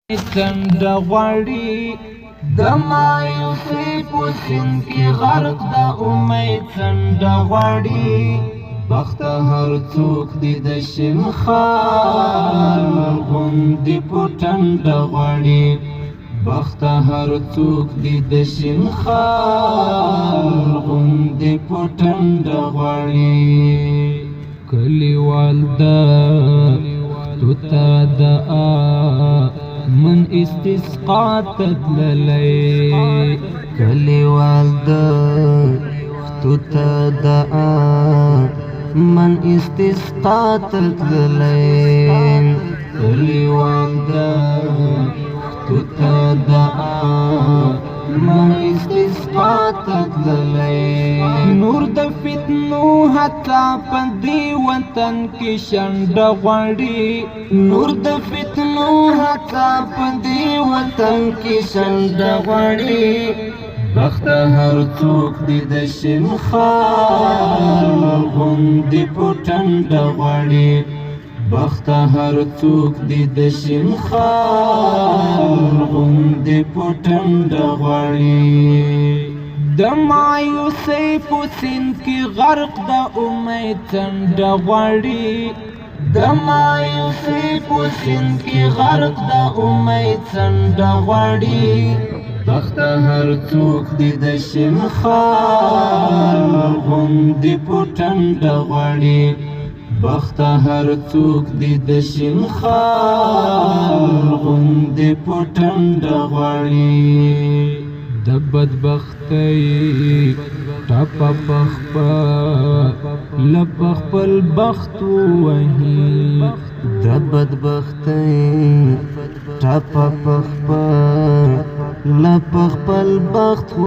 څنډه غواړي د مایوسۍ په سیند کې غرق د امید څنډه غواړي بخت هر څوک دې د شین خال غوندې په ټنډه غواړي بخت هر څوک دې د شین خال غوندې په ټنډه غواړي کلیوال ده تو تا دعا من استسقا تدللی کلیوال ده تو تا دعا من استسقا تدللی کلیوال ده تو تا دعا من استسقا تدللی نور د فتنو حتا په دې وطن کې شنډه غواړي نور د فتنو حتا په دې وطن کې شنډه غواړي بخت هر څوک دې د شین خال غوندې په ټنډه غواړي بخت هر څوک دې د شین خال غوندې په ټنډه غواړي د مایوسۍ په سیند کې غرق د امید څنډه غواړي د مایوسۍ په سیند کې غرق د امید څنډه غواړي بخت هر څوک دې د شین خال غوندې په ټنډه غواړي بخت هر څوک دې د شین خال غوندې په ټنډه غواړي د بدبختۍ ټاپه په خپل بخت ووهي د بدبختۍ ټاپه په خپل بخت